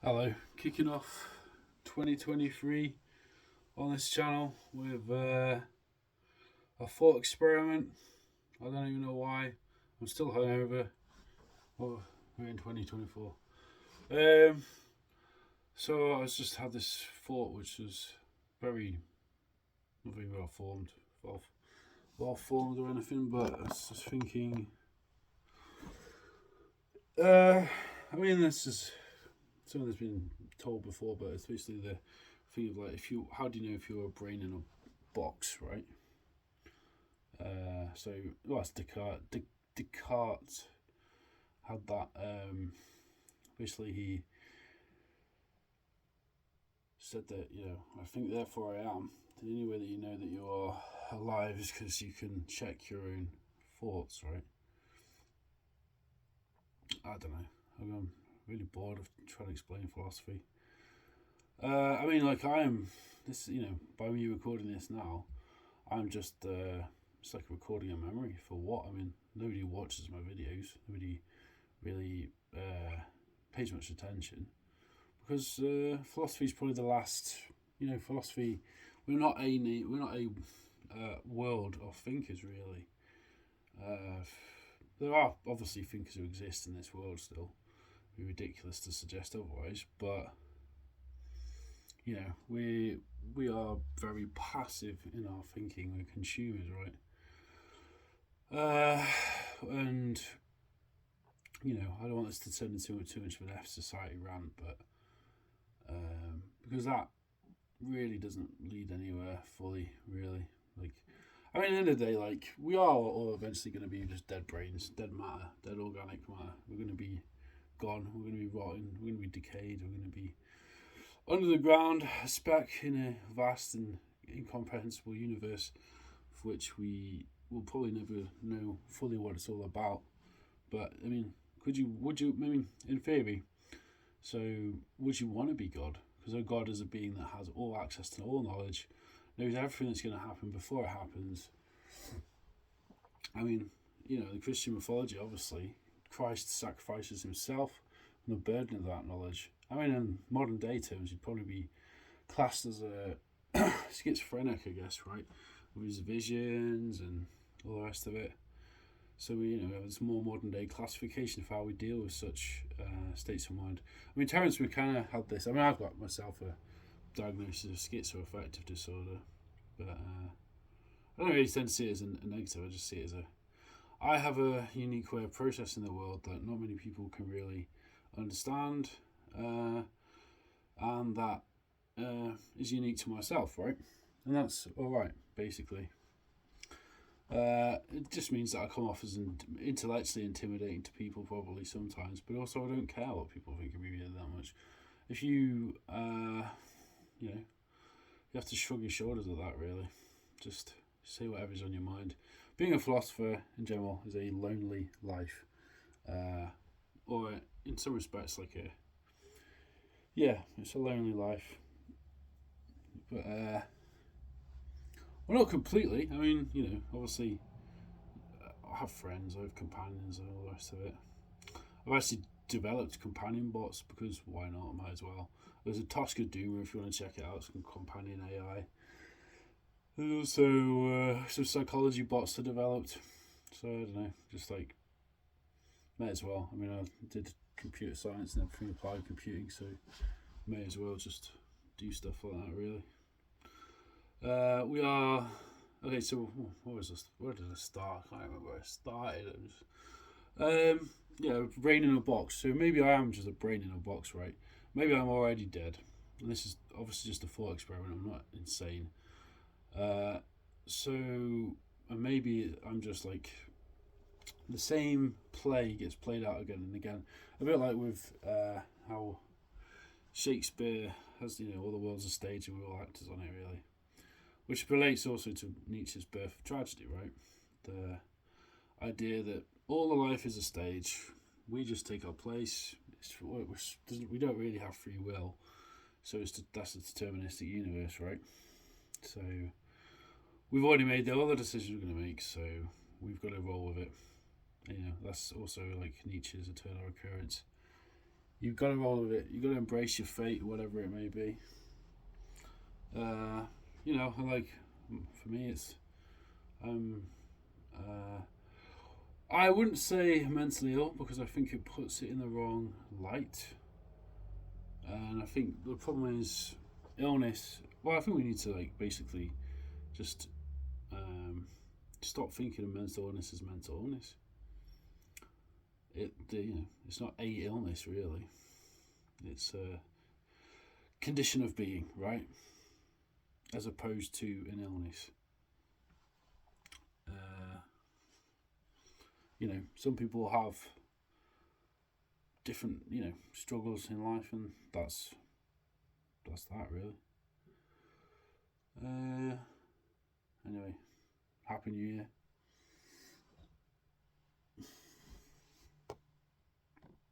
Hello, kicking off 2023 on this channel with a thought experiment. I don't even know why. I'm still hungover. Oh, we're in 2024. So I just had this thought which was very, not very well formed or anything, but I was just thinking. This is something that's been told before, but it's basically the thing of like, how do you know if you're a brain in a box, right? That's Descartes. Descartes had that. Basically, he said that I think therefore I am. The only way that you know that you are alive is because you can check your own thoughts, right? I don't know. I'm really bored of trying to explain philosophy. I am. This, by me recording this now, I'm just. It's like recording a memory for what? Nobody watches my videos. Nobody really pays much attention because philosophy is probably the last. Philosophy. We're not a world of thinkers really. There are obviously thinkers who exist in this world still. It'd be ridiculous to suggest otherwise, but we are very passive in our thinking. We're consumers, right? And I don't want this to turn into too much of an F society rant, but because that really doesn't lead anywhere fully, really. At the end of the day, we are all eventually going to be just dead brains, dead matter, dead organic matter. We're going to be gone. We're going to be rotten. We're going to be decayed. We're going to be under the ground, a speck in a vast and incomprehensible universe, for which we will probably never know fully what it's all about. But would you? In theory, so would you want to be God? Because God is a being that has all access to all knowledge, knows everything that's going to happen before it happens. The Christian mythology, obviously, Christ sacrifices himself and the burden of that knowledge. In modern day terms, he'd probably be classed as a schizophrenic, I guess, right? With his visions and all the rest of it. So we have this more modern day classification of how we deal with such states of mind. Terence McKenna had this. I've got myself a diagnosis of schizoaffective disorder, but I don't really tend to see it as a negative. I just see it as I have a unique way of processing the world that not many people can really understand, and that is unique to myself, right? And that's all right, basically. It just means that I come off as intellectually intimidating to people probably sometimes, but also I don't care what people think of me that much. If you have to shrug your shoulders at that, really. Just say whatever's on your mind. Being a philosopher in general is a lonely life, or in some respects, it's a lonely life. But well, not completely. Obviously, I have friends, I have companions, and all the rest of it. I've actually developed companion bots because why not? Might as well. There's a Tosca Duma if you want to check it out. It's a companion AI. There's also some psychology bots that developed. So I don't know, just may as well. I did computer science and everything applied computing, so may as well just do stuff like that, really. We are okay. So what was this? Where did I start? I can't remember where I started. Brain in a box. So maybe I am just a brain in a box, right? Maybe I'm already dead. And this is obviously just a thought experiment. I'm not insane. Maybe I'm just the same play gets played out again and again. A bit like with how Shakespeare has, all the world's a stage and we're all actors on it, really. Which relates also to Nietzsche's Birth of Tragedy, right? The idea that all of life is a stage. We just take our place. We don't really have free will. So that's a deterministic universe, right? So we've already made the other decisions we're going to make, so we've got to roll with it. That's also like Nietzsche's eternal recurrence. you've got to roll with it. You've got to embrace your fate, whatever it may be. You know, for me, it's uh, I wouldn't say mentally ill because I think it puts it in the wrong light. And I think the problem is illness. Well, I think we need to like basically just stop thinking of mental illness as mental illness. It's not a illness really. It's a condition of being, right? As opposed to an illness. Some people have different, struggles in life, and that's that really. Anyway, happy New Year.